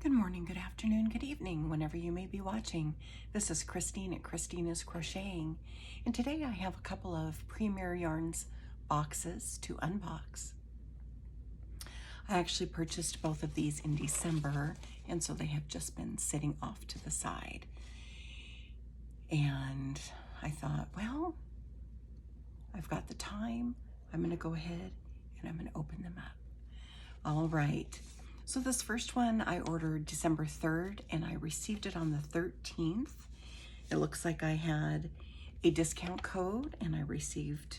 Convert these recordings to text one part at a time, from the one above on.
Good morning, good afternoon, good evening, whenever you may be watching. This is Christine at Christina's Crocheting, and today I have a couple of Premier Yarns boxes to unbox. I actually purchased both of these in December, and so they have just been sitting off to the side. And I thought, well, I've got the time. I'm going to go ahead and I'm going to open them up. All right. So this first one I ordered December 3rd and I received it on the 13th. It looks like I had a discount code and I received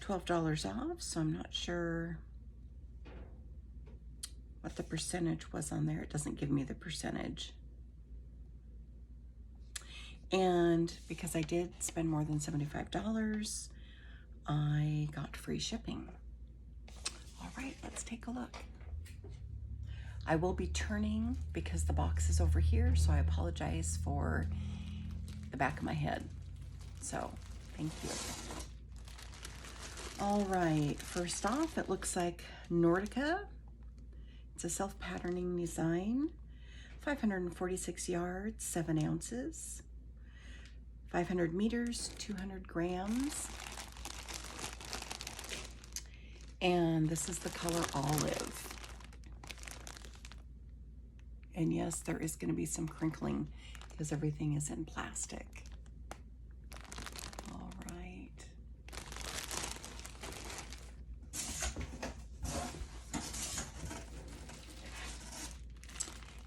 $12 off, so I'm not sure what the percentage was on there. It doesn't give me the percentage. And because I did spend more than $75, I got free shipping. All right, let's take a look. I will be turning because the box is over here, so I apologize for the back of my head. So, thank you. All right, first off, it looks like Nordica. It's a self-patterning design, 546 yards, 7 ounces, 500 meters, 200 grams. And this is the color olive. And yes, there is going to be some crinkling because everything is in plastic. All right.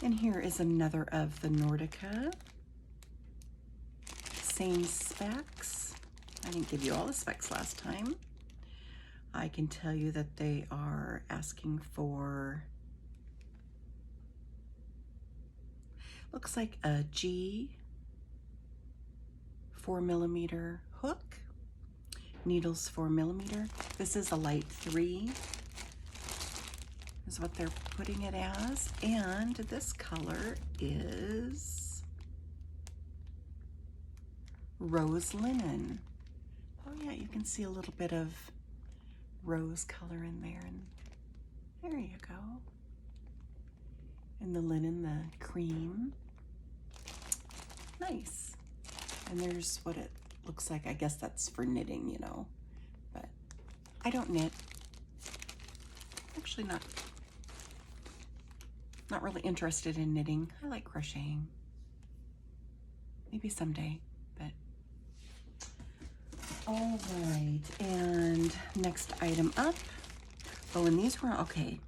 And here is another of the Nordica. Same specs. I didn't give you all the specs last time. I can tell you that they are asking for, looks like a G 4mm hook, needles 4mm. This is a light 3 is what they're putting it as, and this color is rose linen. Oh yeah, you can see a little bit of rose color in there, and there you go. And the linen, the cream. Nice. And there's what it looks like. I guess that's for knitting, you know, but I don't knit. Actually not really interested in knitting. I like crocheting. Maybe someday, but all right. And next item up. Oh, and these were okay.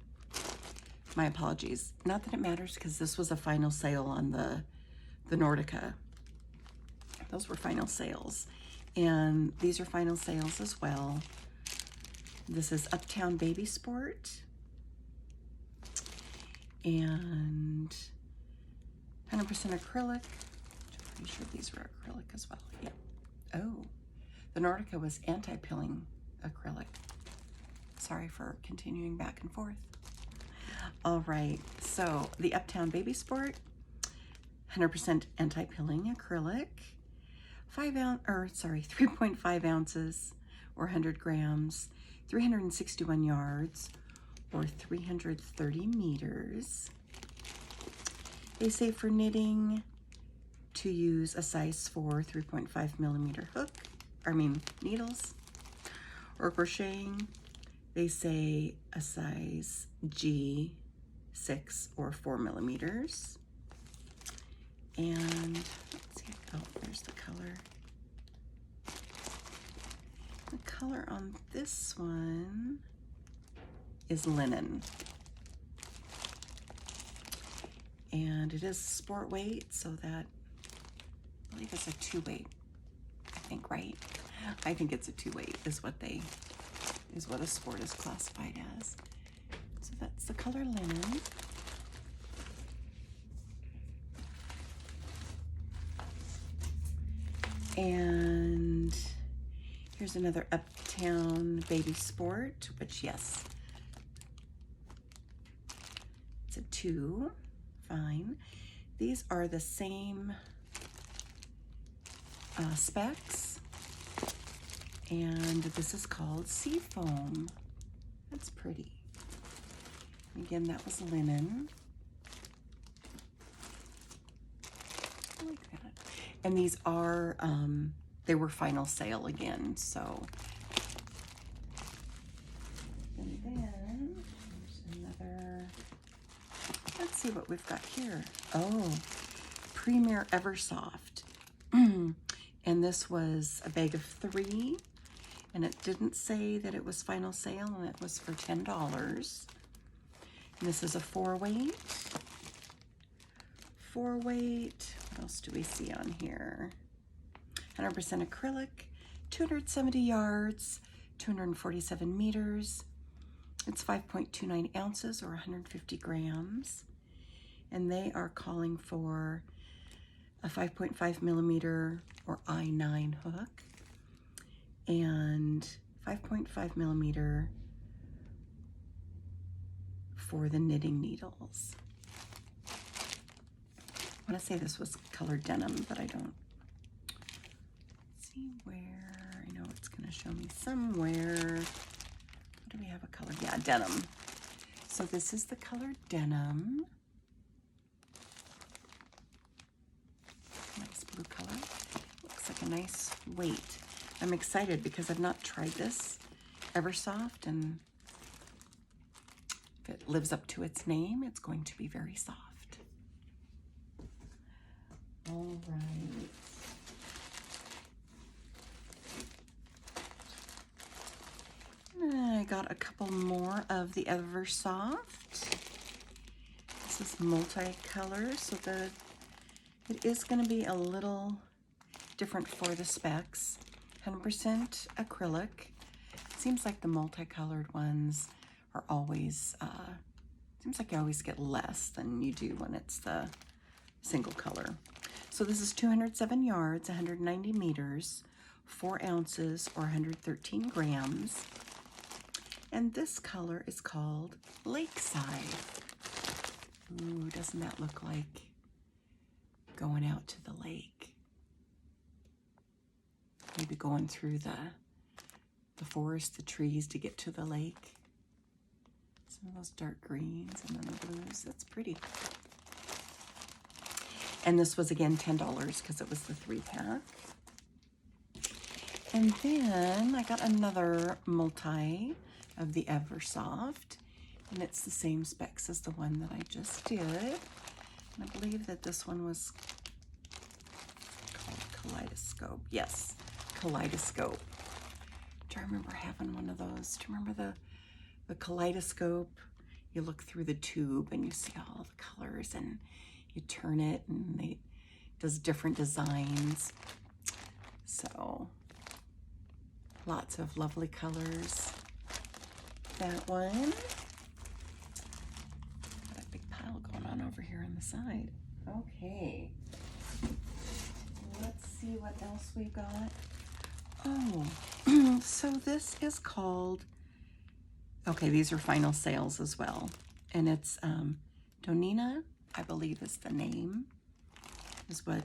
My apologies. Not that it matters because this was a final sale on the Nordica. Those were final sales. And these are final sales as well. This is Uptown Baby Sport. And 100% acrylic. I'm pretty sure these were acrylic as well. Yeah. Oh, the Nordica was anti-pilling acrylic. Sorry for continuing back and forth. All right, so the Uptown Baby Sport, 100% anti-pilling acrylic, 3.5 ounces or 100 grams, 361 yards or 330 meters. They say for knitting to use a size 4 3.5mm hook, needles, or crocheting, they say a size G 6 or 4mm. And let's see, oh, there's the color. The color on this one is linen. And it is sport weight, so that, I believe it's a 2-weight, I think, right? I think it's a 2-weight is what a sport is classified as. So that's the color linen. And here's another Uptown Baby Sport, which, yes, it's a 2, fine. These are the same specs, and this is called Seafoam. That's pretty. Again, that was linen. And these are, they were final sale again, so. And then, there's another, let's see what we've got here. Oh, Premier Eversoft. And this was a bag of 3, and it didn't say that it was final sale, and it was for $10. And this is a 4-weight. 4-weight, what else do we see on here? 100% acrylic, 270 yards, 247 meters. It's 5.29 ounces or 150 grams. And they are calling for a 5.5 millimeter or I9 hook and 5.5 millimeter for the knitting needles. I want to say this was colored denim, but I don't see where. I know it's going to show me somewhere. Do we have a color? Yeah, denim. So this is the colored denim. Nice blue color. Looks like a nice weight. I'm excited because I've not tried this Eversoft, and if it lives up to its name, it's going to be very soft. All right. I got a couple more of the Eversoft. This is multicolor, so it is going to be a little different for the specs. 100% acrylic. Seems like the multicolored ones are always, seems like you always get less than you do when it's the single color. So this is 207 yards, 190 meters, 4 ounces or 113 grams. And this color is called Lakeside. Ooh, doesn't that look like going out to the lake? Maybe going through the forest, the trees to get to the lake. Some of those dark greens and then the blues. That's pretty. And this was, again, $10 because it was the 3-pack. And then I got another multi of the Eversoft. And it's the same specs as the one that I just did. And I believe that this one was called Kaleidoscope. Yes, Kaleidoscope. Do I remember having one of those? Do you remember the Kaleidoscope? You look through the tube and you see all the colors and you turn it and it does different designs. So lots of lovely colors. That one. Got a big pile going on over here on the side. Okay. Let's see what else we've got. Oh, so this is called, okay, these are final sales as well. And it's Donina, I believe is the name, is what,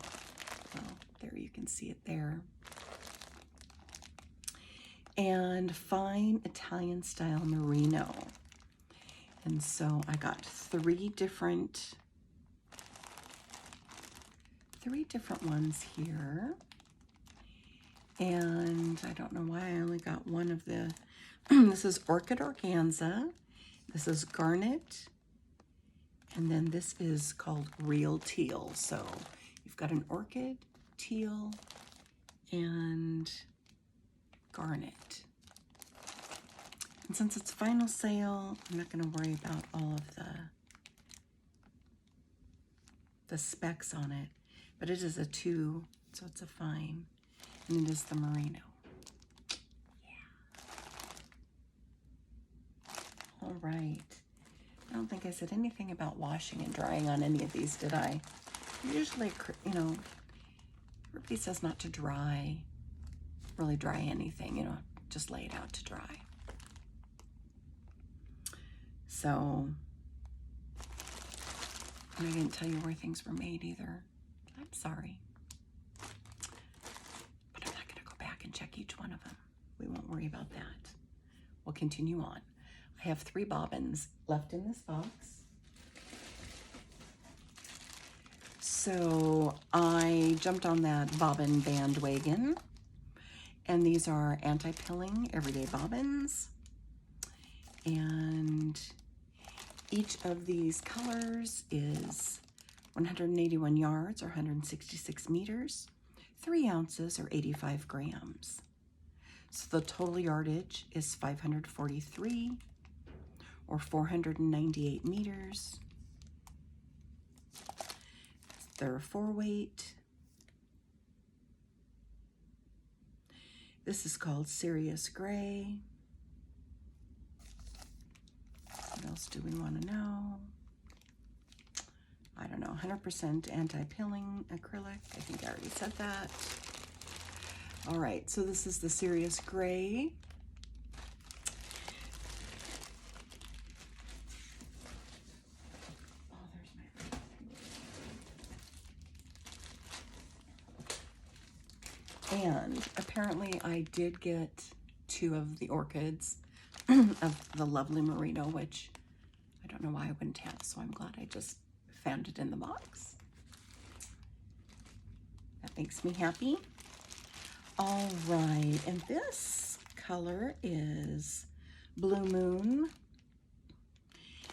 well, there you can see it there. And fine Italian style merino. And so I got three different ones here. And I don't know why I only got one of the, this is Orchid Organza, this is Garnet, and then this is called Real Teal. So you've got an orchid, teal, and garnet. And since it's final sale, I'm not going to worry about all of the specs on it, but it is a 2, so it's a fine, and it is the merino. Yeah. All right. I don't think I said anything about washing and drying on any of these, did I? Usually, you know, everybody says not to really dry anything, you know, just lay it out to dry. So, and I didn't tell you where things were made either. I'm sorry. But I'm not going to go back and check each one of them. We won't worry about that. We'll continue on. I have 3 bobbins left in this box. So I jumped on that bobbin bandwagon, and these are anti-pilling everyday bobbins, and each of these colors is 181 yards or 166 meters, 3 ounces or 85 grams. So the total yardage is 543 or 498 meters. They're 4-weight. This is called Sirius Gray. What else do we want to know? I don't know. 100% anti-pilling acrylic. I think I already said that. All right, so this is the Sirius Gray. Oh, there's my... And apparently I did get 2 of the orchids of the lovely merino, which I don't know why I wouldn't have, so I'm glad I just found it in the box. That makes me happy. All right, and this color is Blue Moon.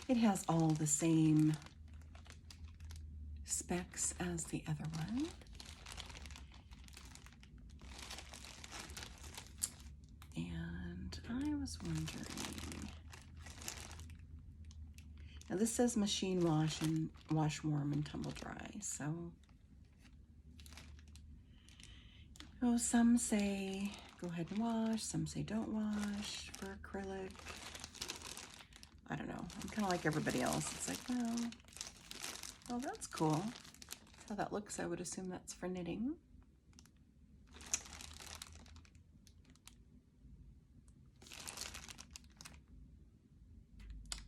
It has all the same specs as the other one. And I was wondering, now this says machine wash and wash warm and tumble dry, so oh, some say go ahead and wash, some say don't wash for acrylic. I don't know. I'm kind of like everybody else. It's like, well, that's cool. That's how that looks. I would assume that's for knitting.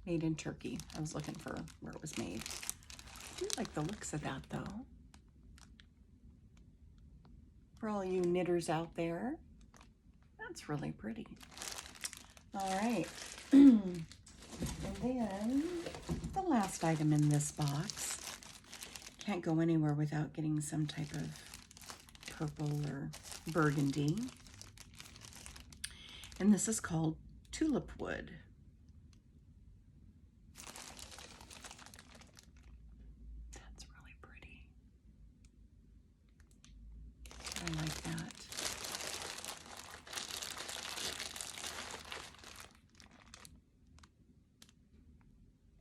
Made in Turkey. I was looking for where it was made. I do like the looks of that, though. For all you knitters out there, that's really pretty. All right. And then the last item in this box. Can't go anywhere without getting some type of purple or burgundy. And this is called Tulip Wood. That's really pretty. I like that.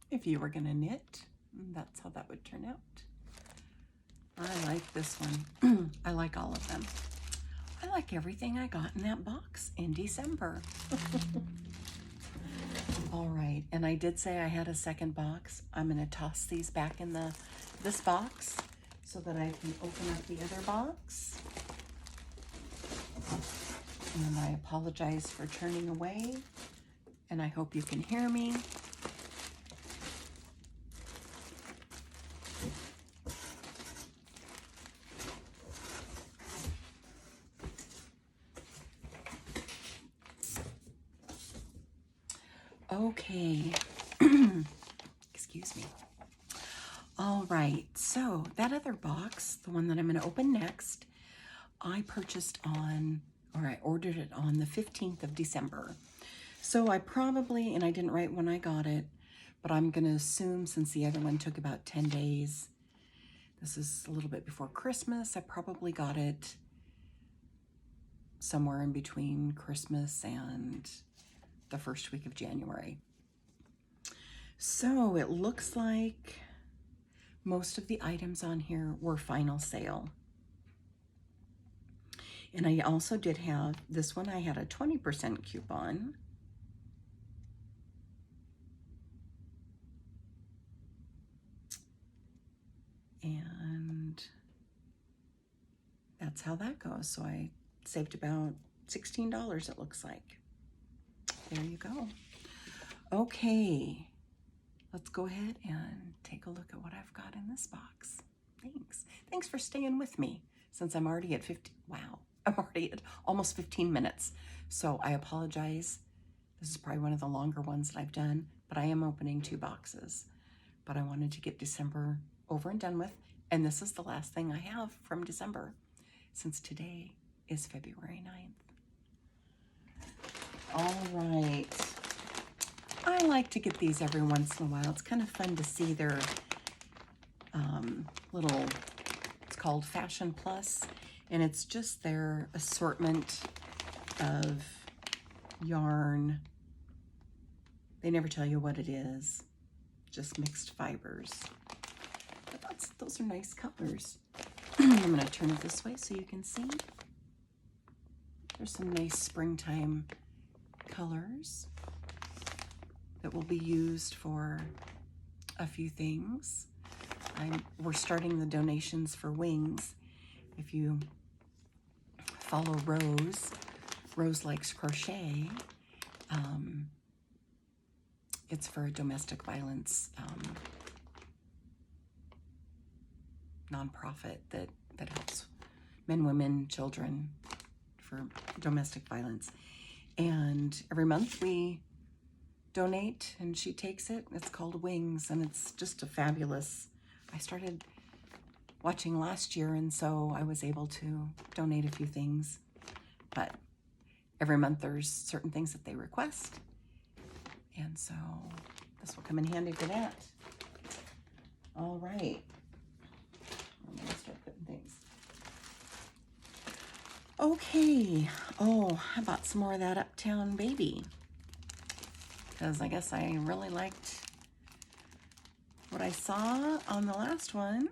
If you were going to knit, that's how that would turn out. I like this one. I like all of them. I like everything I got in that box in December. All right, and I did say I had a second box. I'm going to toss these back in this box so that I can open up the other box. And I apologize for turning away, and I hope you can hear me. Okay, excuse me. All right, so that other box, the one that I'm going to open next, I purchased on, or I ordered it on the 15th of December. So I probably, and I didn't write when I got it, but I'm going to assume since the other one took about 10 days, this is a little bit before Christmas, I probably got it somewhere in between Christmas and the first week of January. So it looks like most of the items on here were final sale. And I also did have, this one I had a 20% coupon. And that's how that goes. So I saved about $16, it looks like. There you go. Okay, let's go ahead and take a look at what I've got in this box. Thanks. Thanks for staying with me since I'm already at 50. Wow, I'm already at almost 15 minutes. So I apologize. This is probably one of the longer ones that I've done, but I am opening 2 boxes. But I wanted to get December over and done with. And this is the last thing I have from December, since today is February 9th. All right. I like to get these every once in a while. It's kind of fun to see their little, it's called Fashion Plus, and it's just their assortment of yarn. They never tell you what it is, just mixed fibers. But those are nice colors. I'm going to turn it this way so you can see. There's some nice springtime colors that will be used for a few things. We're starting the donations for wings. If you follow Rose Likes Crochet, it's for a domestic violence nonprofit that helps men, women, children for domestic violence. And every month we donate and she takes it. It's called Wings, and it's just a fabulous. I started watching last year, and so I was able to donate a few things. But every month there's certain things that they request, and so this will come in handy for that. All right. I'm going to start putting things. Okay. Oh, how about some more of that Uptown Baby? Because I guess I really liked what I saw on the last one.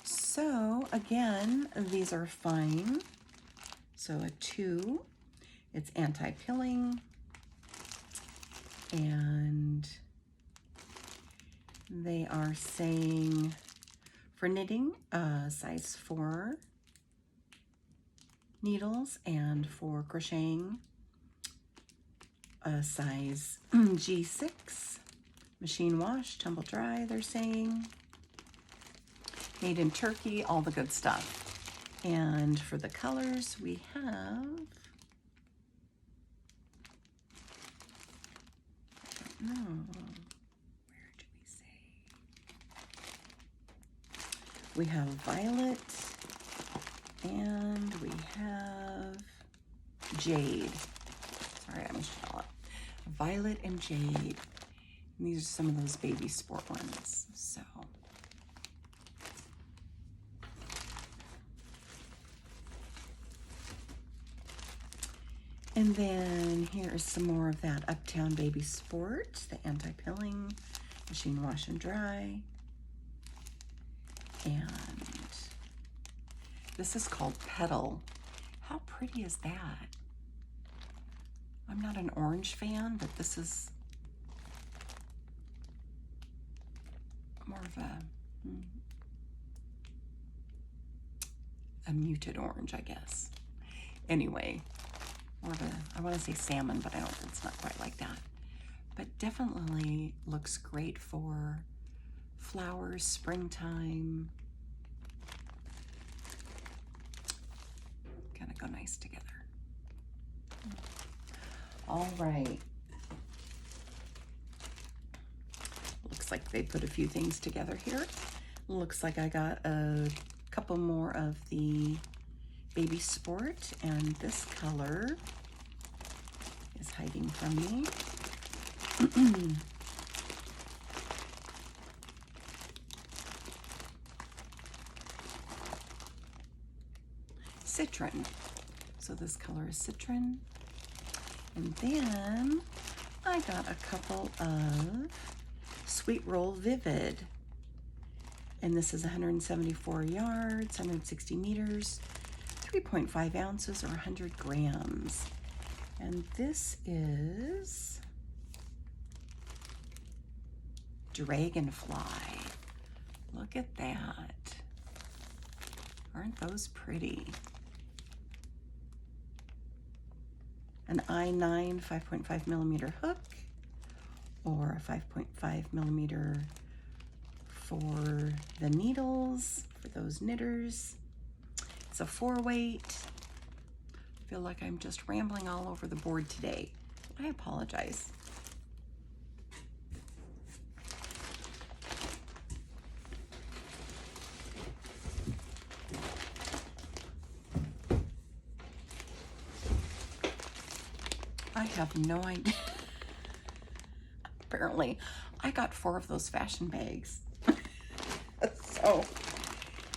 So again, these are fine. So a 2, it's anti-pilling, and they are saying for knitting, size 4 needles, and for crocheting, a size G6, machine wash, tumble dry, they're saying. Made in Turkey, all the good stuff. And for the colors, we have, I don't know, where do we say? We have violet, and we have jade. Sorry, I missed it all up. Violet and jade. And these are some of those baby sport ones. So. And then here is some more of that Uptown Baby Sport, the anti-pilling, machine wash and dry. And this is called Petal. How pretty is that? I'm not an orange fan, but this is more of a muted orange, I guess. Anyway, more of a, I want to say salmon, but it's not quite like that. But definitely looks great for flowers, springtime. Kind of go nice together. All right. Looks like they put a few things together here. Looks like I got a couple more of the Baby Sport, and this color is hiding from me. Citron. So this color is citron. And then I got a couple of Sweet Roll Vivid. And this is 174 yards, 160 meters, 3.5 ounces or 100 grams. And this is Dragonfly. Look at that. Aren't those pretty? An I9 5.5 millimeter hook, or a 5.5 millimeter for the needles, for those knitters. It's a 4-weight. I feel like I'm just rambling all over the board today. I apologize. have no idea. Apparently, I got 4 of those fashion bags. So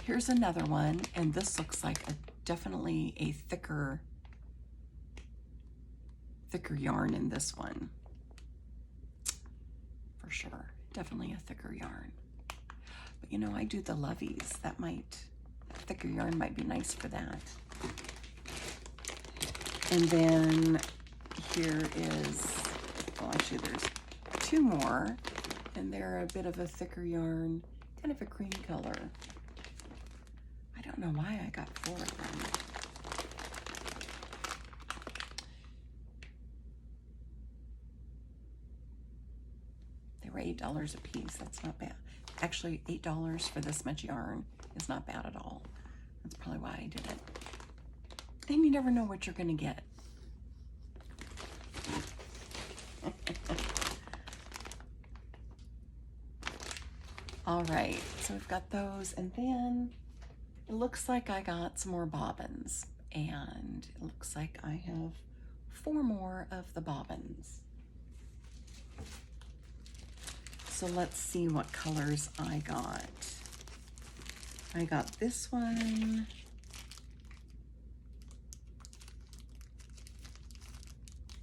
here's another one, and this looks like definitely a thicker yarn in this one. For sure, definitely a thicker yarn. But you know, I do the Loveys. That thicker yarn might be nice for that. And then here is, well, actually there's 2 more, and they're a bit of a thicker yarn, kind of a cream color. I don't know why I got 4 of them. They were $8 a piece. That's not bad. Actually, $8 for this much yarn is not bad at all. That's probably why I did it. And you never know what you're going to get. All right, so we've got those, and then it looks like I got some more bobbins, and it looks like I have 4 more of the bobbins. So let's see what colors I got. I got this one.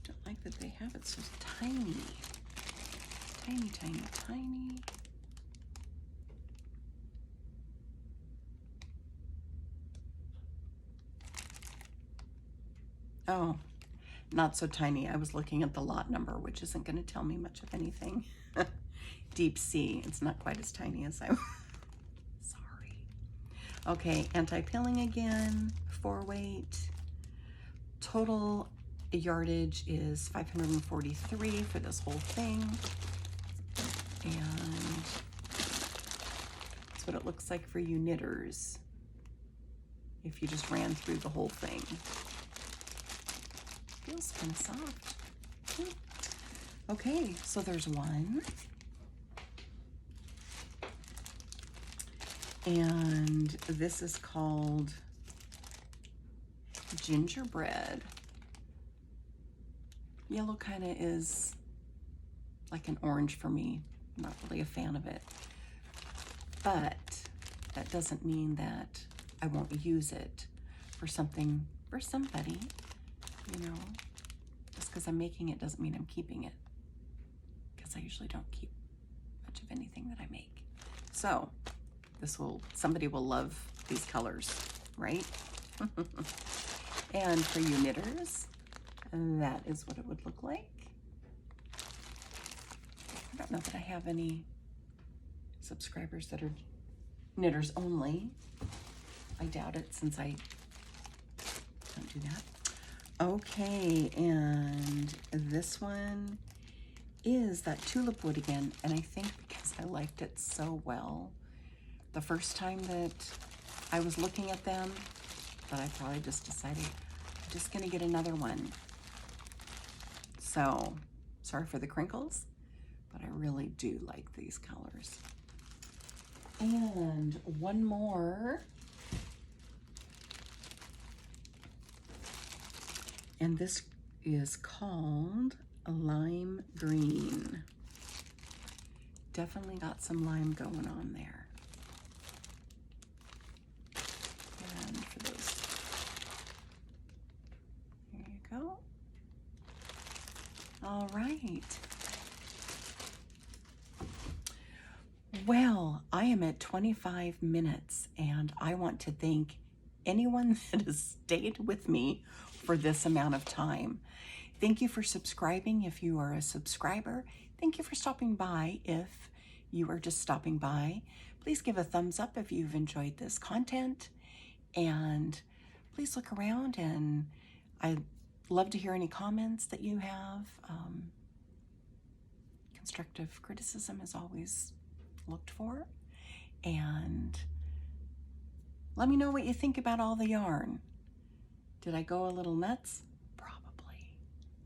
Don't like that they have it so tiny. Tiny, tiny, tiny. Oh, not so tiny. I was looking at the lot number, which isn't going to tell me much of anything. Deep Sea. It's not quite as tiny as I was. Sorry. Okay, anti-pilling again, 4 weight. Total yardage is 543 for this whole thing. And that's what it looks like for you knitters if you just ran through the whole thing. Feels kind of soft. Okay, so there's 1. And this is called Gingerbread. Yellow kind of is like an orange for me. I'm not really a fan of it. But that doesn't mean that I won't use it for something, for somebody, you know. Just because I'm making it doesn't mean I'm keeping it, because I usually don't keep much of anything that I make. So somebody will love these colors, right? And for you knitters, that is what it would look like. I don't know that I have any subscribers that are knitters only. I doubt it, since I don't do that. Okay, and this one is that tulip wood again, and I think because I liked it so well the first time that I was looking at them, that I probably just decided I'm just gonna get another one. So, sorry for the crinkles, but I really do like these colors. And 1 more. And this is called Lime Green. Definitely got some lime going on there. And for those, there you go. All right. Well, I am at 25 minutes, and I want to thank anyone that has stayed with me for this amount of time. Thank you for subscribing if you are a subscriber. Thank you for stopping by if you are just stopping by. Please give a thumbs up if you've enjoyed this content, and please look around, and I'd love to hear any comments that you have. Constructive criticism is always looked for, and let me know what you think about all the yarn. Did I go a little nuts? Probably.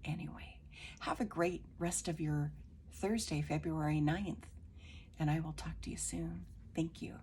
Anyway, have a great rest of your Thursday, February 9th, and I will talk to you soon. Thank you.